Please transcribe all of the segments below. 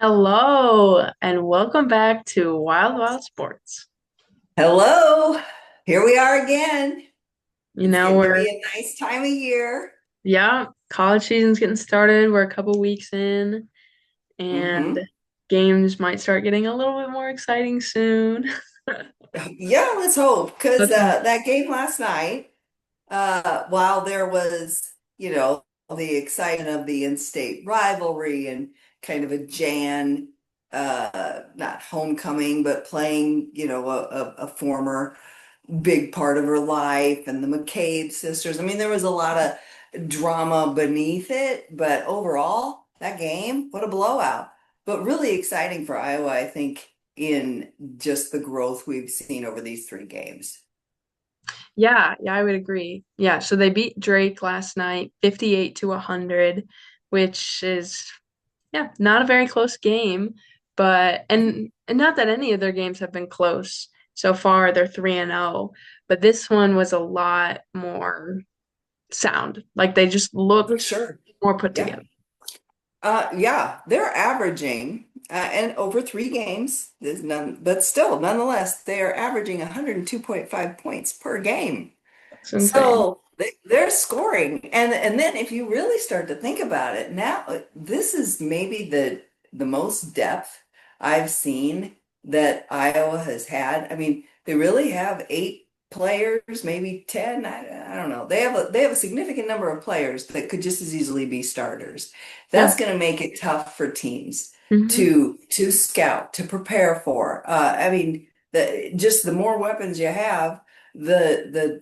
Hello, and welcome back to Wild Wild Sports. Hello, here we are again. You It's know, getting to we're, be a nice time of year. yeah, college season's getting started. We're a couple weeks in, and hmm games might start getting a little bit more exciting soon. Yeah, let's hope, because Let's hope. that game last night, while there was, the excitement of the in-state rivalry and kind of a not homecoming, but playing, a former big part of her life and the McCabe sisters. I mean, there was a lot of drama beneath it, but overall, that game, what a blowout. But really exciting for Iowa, I think, in just the growth we've seen over these three games. Yeah, I would agree. Yeah, so they beat Drake last night, 58 to 100, which is not a very close game, but and not that any of their games have been close so far. They're 3-0, but this one was a lot more sound. Like they just For looked sure. more put Yeah. together. Yeah, they're averaging, and over three games, there's none, but still, nonetheless, they are averaging 102.5 points per game. It's insane. So they're scoring, and then if you really start to think about it, now this is maybe the most depth I've seen that Iowa has had. I mean, they really have eight players, maybe 10. I don't know. They have a significant number of players that could just as easily be starters. Yeah. That's going to make it tough for teams hmm to scout, to prepare for. I mean, just the more weapons you have the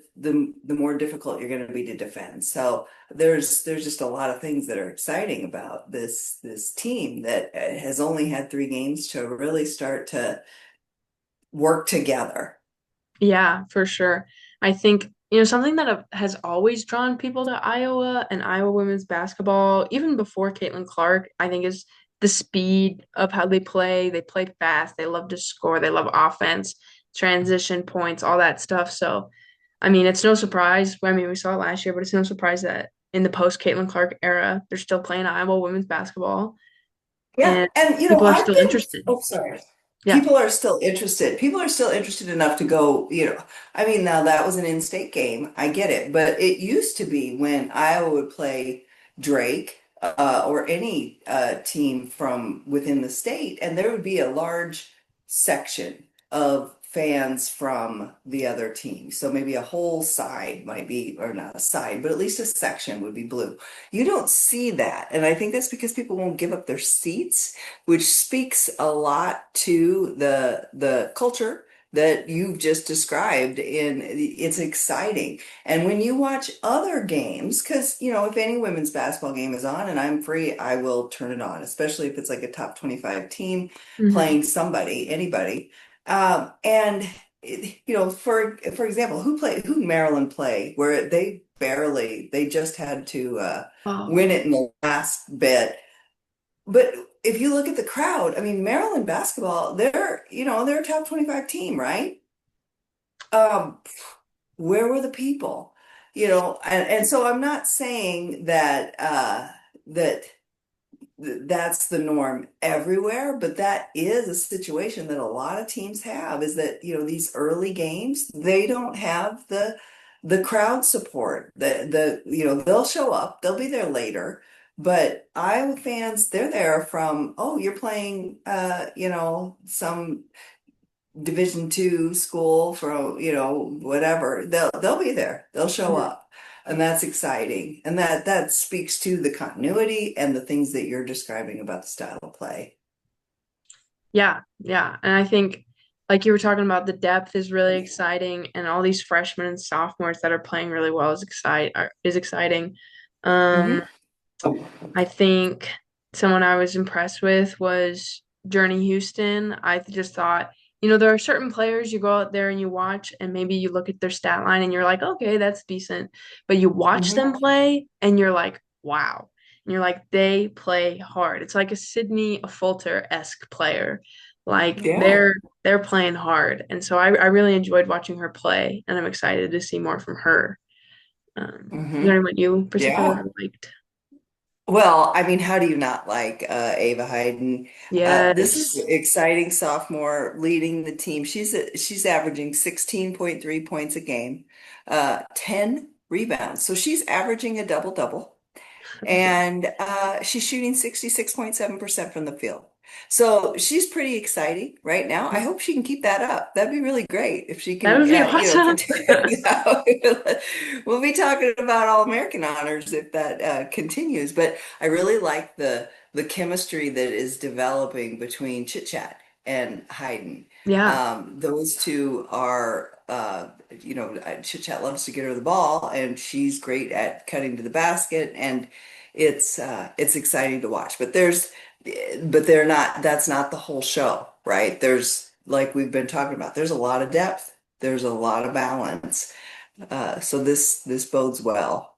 more difficult you're going to be to defend. So there's just a lot of things that are exciting about this team that has only had three games to really start to work together. Yeah, for sure. I think, something that has always drawn people to Iowa and Iowa women's basketball, even before Caitlin Clark, I think is the speed of how they play. They play fast. They love to score. They love offense, transition points, all that stuff. So, I mean, it's no surprise. I mean, we saw it last year, but it's no surprise that in the post Caitlin Clark era, they're still playing Iowa women's basketball Yeah, and and people are I've still been, interested. oh, sorry. Yeah. People are still interested. People are still interested enough to go, I mean, now that was an in-state game. I get it. But it used to be when Iowa would play Drake or any team from within the state, and there would be a large section of fans from the other team. So maybe a whole side might be, or not a side, but at least a section would be blue. You don't see that. And I think that's because people won't give up their seats, which speaks a lot to the culture that you've just described. In it's exciting. And when you watch other games, because if any women's basketball game is on and I'm free, I will turn it on, especially if it's like a top 25 team hmm playing somebody, anybody. And for example, who Maryland play where they just had to win Oh, it in the last bit. But if you look at the crowd, I mean, Maryland basketball, they're a top 25 team, right? Um, where were the people? And so I'm not saying that's the norm everywhere, but that is a situation that a lot of teams have, is that, these early games, they don't have the crowd support. They'll show up, they'll be there later, but Iowa fans, they're there from, oh, you're playing some Division II school for, whatever. They'll be there. They'll show mhm. up. And that's exciting. And that speaks to the continuity and the things that you're describing about the style of play. Yeah. And I think, like you were talking about, the depth is really exciting, and all these freshmen and sophomores that are playing really well is exciting. Um, hmm I think someone I was impressed with was Journey Houston. I just thought, there are certain players you go out there and you watch, and maybe you look at their stat line and you're like, okay, that's decent. But you watch hmm them play and you're like, wow. And you're like, they play hard. It's like a Sydney Fulter-esque player. Like Yeah. they're playing hard. And so I really enjoyed watching her play, and I'm excited to see more from her. Is there hmm anyone you particularly Yeah. liked? Well, I mean, how do you not like Ava Hayden? This is Yes. exciting sophomore leading the team. She's averaging 16.3 points a game, 10 rebounds. So she's averaging a double-double. And she's shooting 66.7% from the field. So she's pretty exciting right now. I hope she can keep that up. That'd be really great if she That can, would be awesome. continue. We'll be talking about All-American honors if that continues. But I really like the chemistry that is developing between Chit Chat and Hayden. Yeah. Those two are, Chit Chat loves to get her the ball, and she's great at cutting to the basket, and it's exciting to watch. But they're not. That's not the whole show, right? There's like we've been talking about. There's a lot of depth. There's a lot of balance. So this bodes well.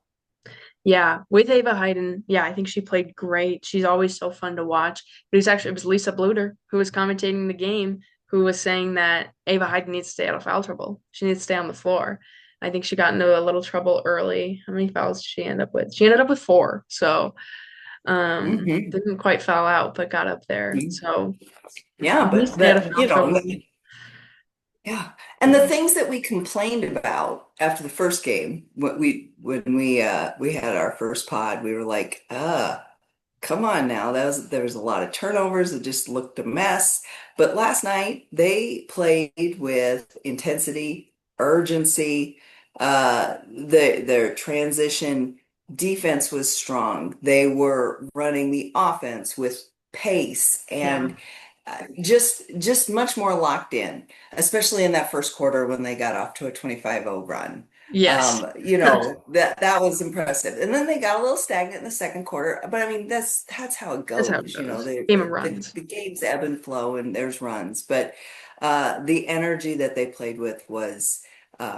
Yeah, with Ava Hayden, yeah, I think she played great. She's always so fun to watch. But it was Lisa Bluter who was commentating the game who was saying that Ava Hayden needs to stay out of foul trouble. She needs to stay on the floor. I think she got into a little trouble early. How many fouls did she end up with? She ended up with four. So Hmm. didn't quite foul out, but got up there. So Yeah, she needs but to stay out of that foul trouble. yeah. And the Yeah. things that we complained about after the first game, when we had our first pod, we were like, come on now. There was a lot of turnovers. It just looked a mess. But last night they played with intensity, urgency. Their transition defense was strong. They were running the offense with pace Yeah. and just much more locked in, especially in that first quarter when they got off to a 25-0 run. Yes. That was impressive. And then they got a little stagnant in the second quarter. But I mean, that's how it That's how it goes. goes. They, Game of the runs. the games ebb and flow, and there's runs. But the energy that they played with was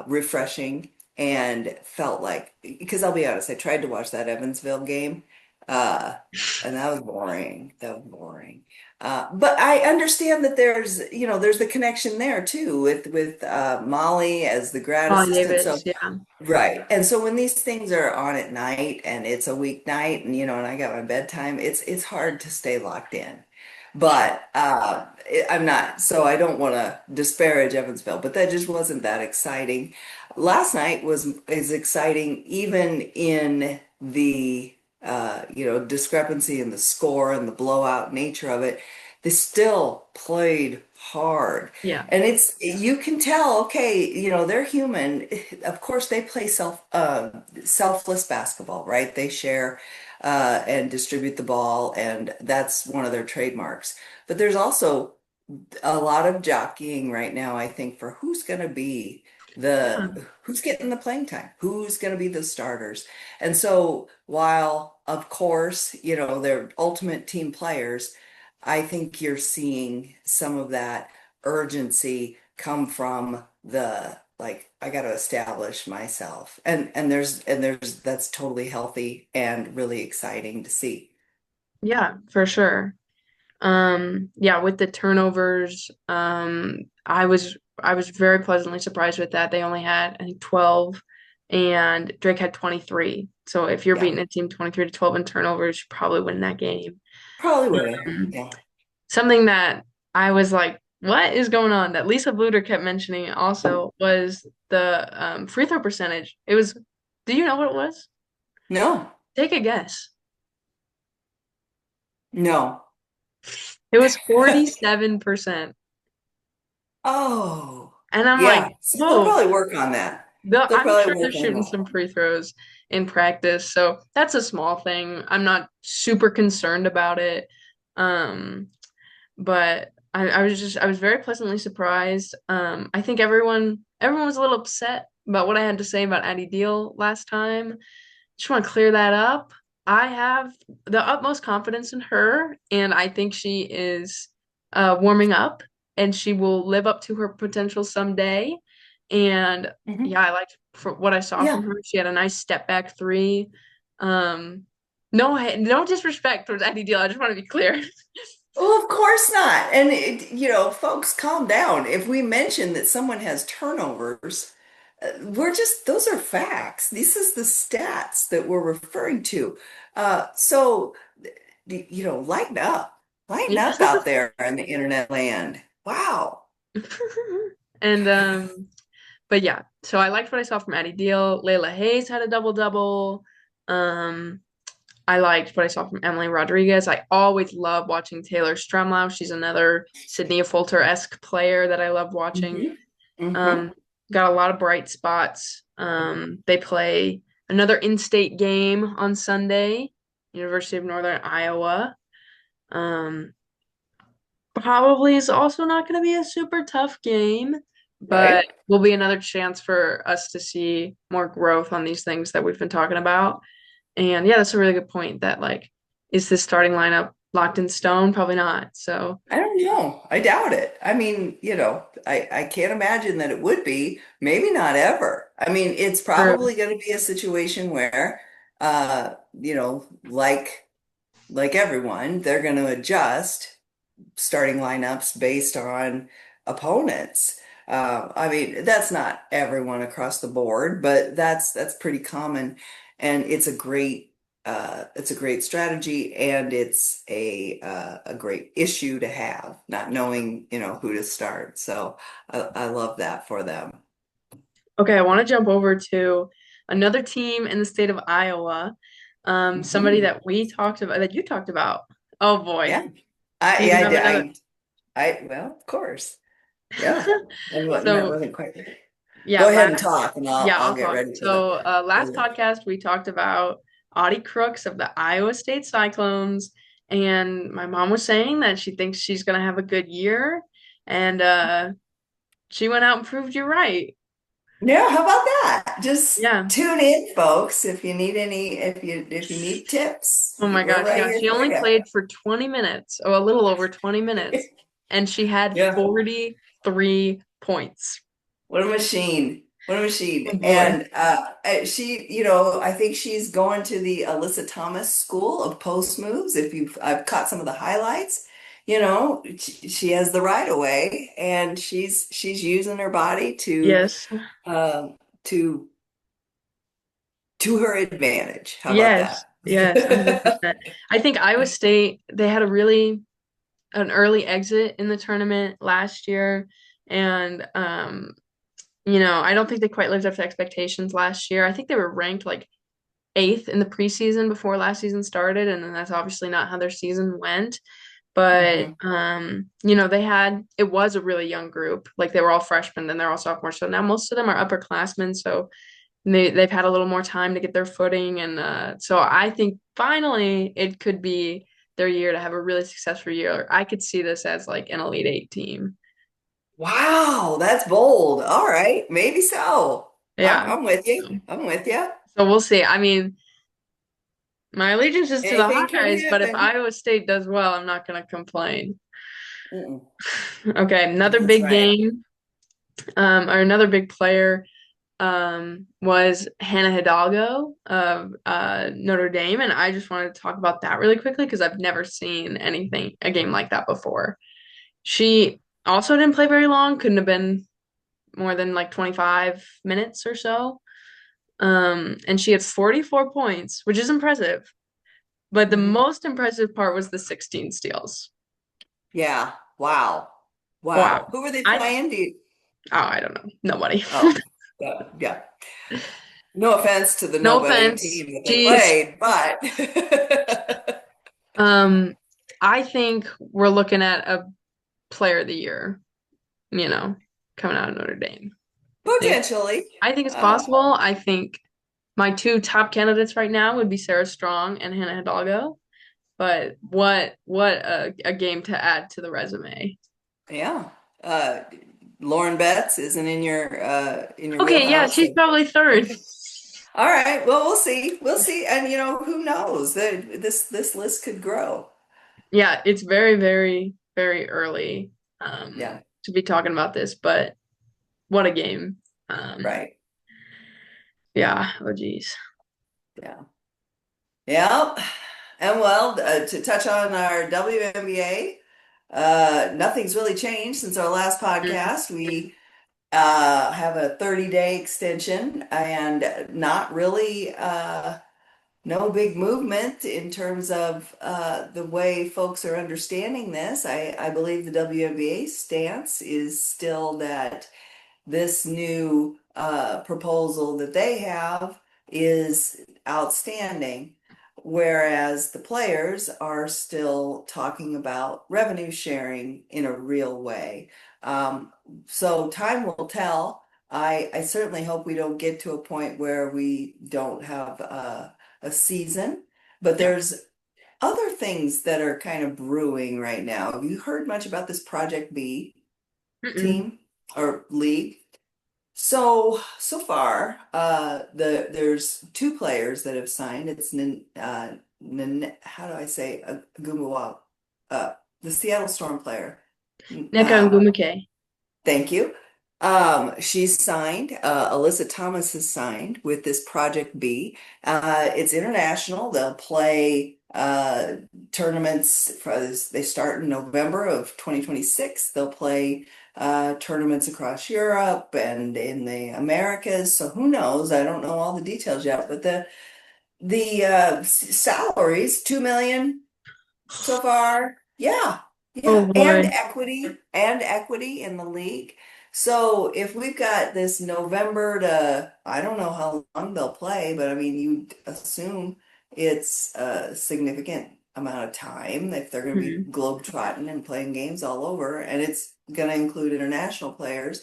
refreshing and felt like, because I'll be honest, I tried to watch that Evansville game, uh, and that was boring. That was boring. But I understand that there's the connection there too with Molly as the grad Molly assistant. Davis. So Yeah. right. And so when these things are on at night and it's a weeknight and and I got my bedtime, it's hard to stay locked in. But I'm not, so I don't want to disparage Evansville, but that just wasn't that exciting. Last night was is exciting even in the discrepancy in the score and the blowout nature of it. They still played hard. Yeah. And you can tell, okay, they're human. Of course, they play selfless basketball, right? They share and distribute the ball, and that's one of their trademarks. But there's also a lot of jockeying right now, I think, for Yeah. who's getting the playing time, who's going to be the starters. And so while, of course, they're ultimate team players, I think you're seeing some of that urgency come from the like I got to establish myself. And there's that's totally healthy and really exciting to see. Yeah, for sure. Yeah, with the turnovers, I was very pleasantly surprised with that. They only had, I think, 12 and Drake had 23. So if you're Yeah, beating a team 23 to 12 in turnovers, you probably win that game. probably would have. Um, Yeah. Something that I was like, what is going on? That Lisa Bluter kept mentioning also was the free throw percentage. Do you know what it was? No, Take a guess. no. It was 47%. Oh, And I'm yeah. like, So they'll whoa, probably work on that. They'll I'm probably sure they're work on shooting that. some free throws in practice, so that's a small thing. I'm not super concerned about it. Um, but I was very pleasantly surprised. I think everyone was a little upset about what I had to say about Addie Deal last time. Just want to clear that up. I have the utmost confidence in her, and I think she is warming up, and she will live up to her potential someday. And Mhm. yeah, I liked for what I saw from Yeah. her. She had a nice step back three. Um, no disrespect towards Addie Deal. I just want to be clear. Well, of course not. And folks, calm down. If we mention that someone has turnovers, those are facts. This is the stats that we're referring to. So, lighten Yeah. up out there in the internet land. Wow. And but yeah, so I liked what I saw from Addie Deal. Layla Hayes had a double double. Um, I liked what I saw from Emily Rodriguez. I always love watching Taylor Strumlau. She's another Sydney Fulter-esque player that I love watching. Hmm. Hmm. Um, got a lot of bright spots. They play another in-state game on Sunday, University of Northern Iowa. Um, Probably is also not going to be a super tough game, but Right? will be another chance for us to see more growth on these things that we've been talking about. And yeah, that's a really good point that like, is this starting lineup locked in stone? Probably not. So I don't know. I doubt it. I mean, I can't imagine that it would be. Maybe not ever. I mean, it's true. probably going to be a situation where, like everyone, they're going to adjust starting lineups based on opponents. I mean, that's not everyone across the board, but that's pretty common, and it's a great strategy, and it's a great issue to have, not knowing, who to start. So I love that for them. Okay, I want to jump over to another team in the state of Iowa. Somebody Mhm. that we talked about, that you talked about. Oh boy. Yeah, Do I you yeah, have another? well, of course, yeah, and that So wasn't quite. yeah, Go ahead and talk, and I'll I'll get talk. ready for So for last the podcast we talked about Audie Crooks of the Iowa State Cyclones, and my mom was saying that she thinks she's gonna have a good year, and she went out and proved you right. Yeah, how about that? Just Yeah. tune in, folks. If you need any, if you need tips, Oh my we're gosh, right yeah, here she for only you. played for 20 minutes, or a little over 20 minutes, and she had Yeah, 43 points. what a machine. What a Oh machine. boy. And I think she's going to the Alyssa Thomas School of Post Moves. I've caught some of the highlights. She has the right of way, and she's using her body Yes. um, to to her advantage. How about Yes. that? Yes, 100%. I think Iowa State, they had an early exit in the tournament last year, and I don't think they quite lived up to expectations last year. I think they were ranked like eighth in the preseason before last season started, and then that's obviously not how their season went. But Hmm. it was a really young group. Like they were all freshmen, then they're all sophomores. So now most of them are upperclassmen. So they've had a little more time to get their footing, and so I think finally it could be their year to have a really successful year. I could see this as like an Elite Eight team. Wow, that's bold. All right, maybe so. I'm, Yeah. I'm with you. So, I'm with you. so we'll see. I mean, my allegiance is to the Anything can Hawkeyes, but if happen. Iowa State does well, I'm not going to complain. Mm-mm. Okay, another That's big right. game, or another big player was Hannah Hidalgo of Notre Dame, and I just wanted to talk about that really quickly because I've never seen a game like that before. She also didn't play very long, couldn't have been more than like 25 minutes or so. And she had 44 points, which is impressive. But the Hmm. most impressive part was the 16 steals. Yeah. Wow. Wow. Wow. Who were they I playing? I don't know. Nobody. Oh, yeah. Yeah. No offense to the No nobody offense. team that they Jeez. played, but Um, I think we're looking at a player of the year, you know, coming out of Notre Dame. think potentially. I think it's possible. I think my two top candidates right now would be Sarah Strong and Hannah Hidalgo. But what a game to add to the resume. Yeah. Uh, Lauren Betts isn't in your Okay, yeah, wheelhouse. she's probably third. All right. Well, we'll see. We'll see. And who knows? This list could grow. Yeah, it's very, very, very early Yeah. to be talking about this, but what a game. Um, Right. yeah, oh geez. Yeah. Yeah. And well, to touch on our WNBA, nothing's really changed since our last Mm. podcast. We have a 30-day extension and not really no big movement in terms of the way folks are understanding this. I believe the WNBA stance is still that this new proposal that they have is outstanding, whereas the players are still talking about revenue sharing in a real way. Um, so time will tell. I certainly hope we don't get to a point where we don't have a season, but Yeah. there's other things that are kind of brewing right now. Have you heard much about this Project B Mm-mm. team or league? So far, there's two players that have signed. It's how do I say Gumbawab, uh, the Seattle Storm player. Neka Ngumuke. Thank you. She's signed. Alyssa Thomas has signed with this Project B. It's international. They'll play tournaments. They start in November of 2026. They'll play tournaments across Europe and in the Americas. So who knows? I don't know all the details yet, but the salaries, 2 million so far. Yeah. Oh Yeah. boy. And equity in the league. So if we've got this November to, I don't know how long they'll play, but I mean, you assume it's a significant amount of time if they're going to be Mhm. globetrotting and playing games all over, and it's going to include international players.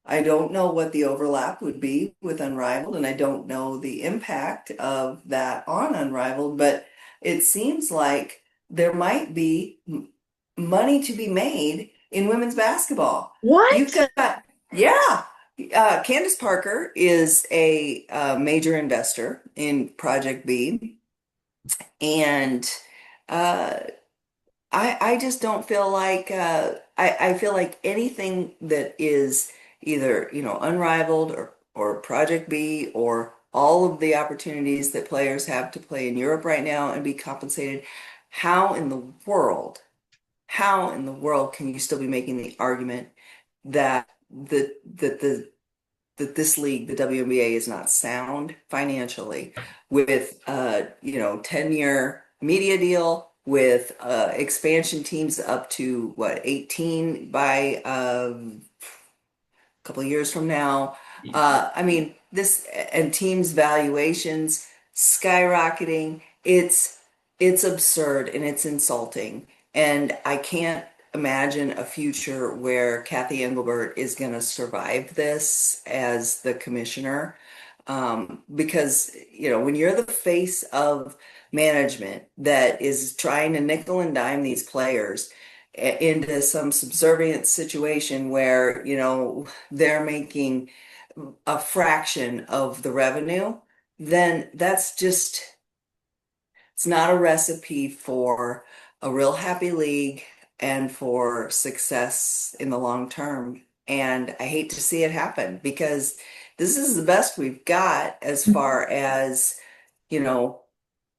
I don't know what the overlap would be with Unrivaled, and I don't know the impact of that on Unrivaled, but it seems like there might be money to be made in women's basketball. You've What? got, yeah, Candace Parker is a major investor in Project B, and uh, I just don't feel like I feel like anything that is either, Unrivaled or Project B or all of the opportunities that players have to play in Europe right now and be compensated, how in the world, how in the world can you still be making the argument that this league, the WNBA, is not sound financially with 10-year media deal with expansion teams up to what, 18 by couple of years from now. I mean, this and teams' valuations skyrocketing. It's absurd and it's insulting. And I can't imagine a future where Kathy Engelbert is going to survive this as the commissioner. Because, when you're the face of management that is trying to nickel and dime these players into some subservient situation where, they're making a fraction of the revenue, then it's not a recipe for a real happy league and for success in the long term. And I hate to see it happen because this is the best we've got as far as, you know,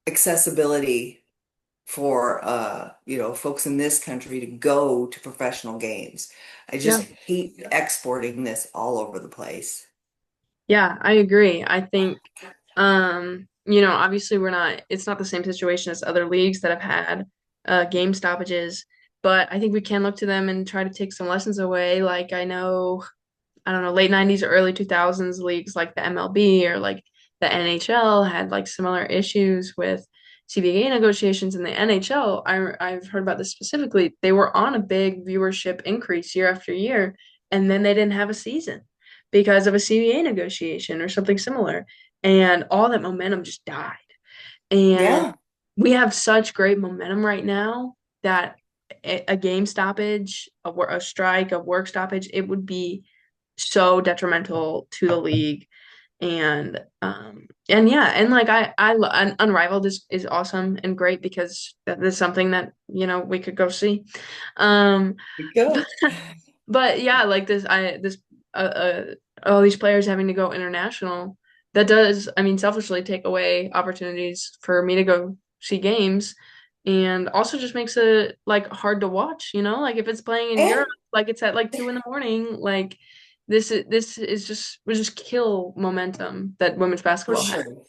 accessibility for folks in this country to go to professional games. I Yeah. just hate exporting this all over the place. Yeah, I agree. I think, obviously it's not the same situation as other leagues that have had game stoppages, but I think we can look to them and try to take some lessons away. Like I don't know, late 90s or early 2000s leagues like the MLB or like the NHL had like similar issues with CBA negotiations. In the NHL, I've heard about this specifically. They were on a big viewership increase year after year, and then they didn't have a season because of a CBA negotiation or something similar. And all that momentum just died. And Yeah, we have such great momentum right now that a game stoppage, a strike, a work stoppage, it would be so detrimental to the league. And yeah, and like Unrivaled is awesome and great because that is something that we could go see. Um, you but, could. but yeah, like this all these players having to go international, that does, I mean, selfishly take away opportunities for me to go see games, and also just makes it like hard to watch, like if it's playing in Europe, And like it's at like 2 in the morning, like this is just would just kill momentum that women's for basketball has. sure.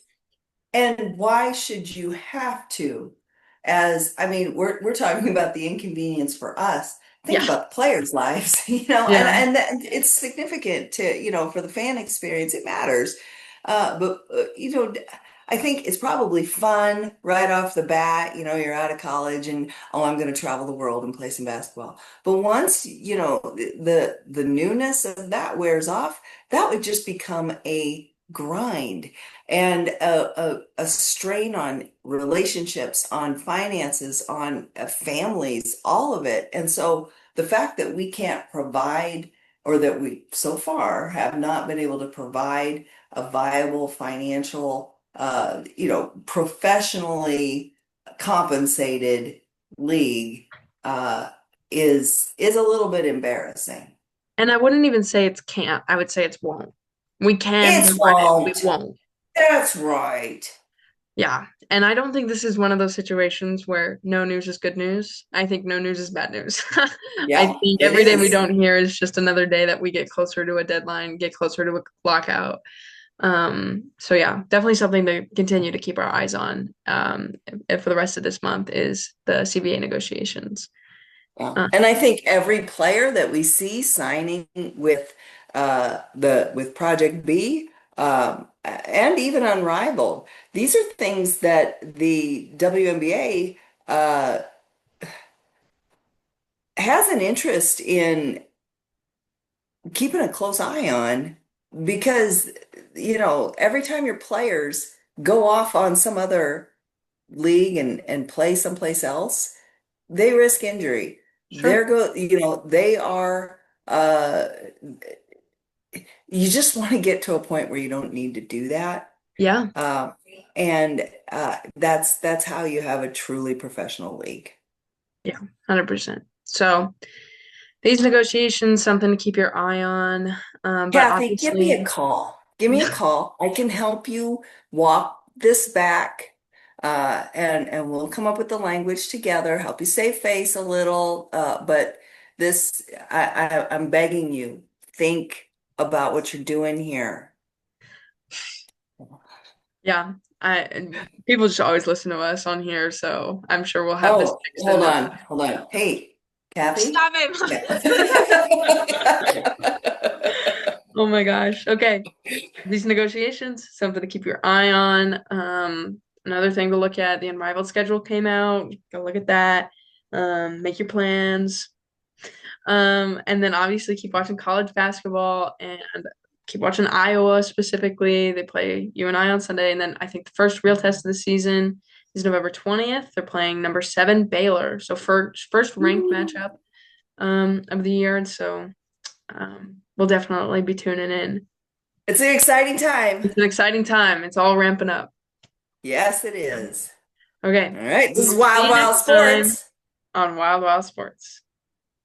And why should you have to? As I mean, we're talking about the inconvenience for us. Think Yeah, about the players' lives, you know, and yeah. it's significant to, you know, for the fan experience. It matters. But you know, I think it's probably fun right off the bat. You know, you're out of college and oh, I'm going to travel the world and play some basketball. But once, you know, the newness of that wears off, that would just become a grind and a strain on relationships, on finances, on families, all of it. And so the fact that we can't provide, or that we so far have not been able to provide a viable financial, you know, professionally compensated league, is a little bit embarrassing. And I wouldn't even say it's can't. I would say it's won't. We can It's provide it. We won't. won't. That's right. Yeah. And I don't think this is one of those situations where no news is good news. I think no news is bad news. I Yeah, think it every day we is. don't hear is just another day that we get closer to a deadline, get closer to a lockout. So yeah, definitely something to continue to keep our eyes on for the rest of this month is the CBA negotiations. Yeah. Uh, And I think every player that we see signing with the with Project B, and even Unrivaled, these are things that the WNBA has an interest in keeping a close eye on, because you know every time your players go off on some other league and play someplace else, they risk injury. sure. You know, they are, you just want to get to a point where you don't need to do that. Yeah. Uh, and that's how you have a truly professional league. Yeah. 100%. So these negotiations, something to keep your eye on. But Kathy, give me a obviously, call. Give me a call. I can help you walk this back, and we'll come up with the language together, help you save face a little. But this, I'm begging you, think about what you're doing here. yeah, people just always listen to us on here, so I'm sure we'll have this Oh, fixed in no time. hold on. Hey, Kathy? Stop it. Yeah. Oh my gosh. Okay. These negotiations, something to keep your eye on. Another thing to look at, the unrivaled schedule came out. Go look at that. Make your plans. And then obviously keep watching college basketball and keep watching Iowa specifically. They play UNI on Sunday, and then I think the first real test of the season is November 20th. They're playing number 7 Baylor, so first ranked matchup of the year, and so we'll definitely be tuning in. It's an exciting time. It's an exciting time. It's all ramping up. Yes, it Yeah. is. Okay. All right. This We is will see Wild you Wild next time Sports. on Wild Wild Sports.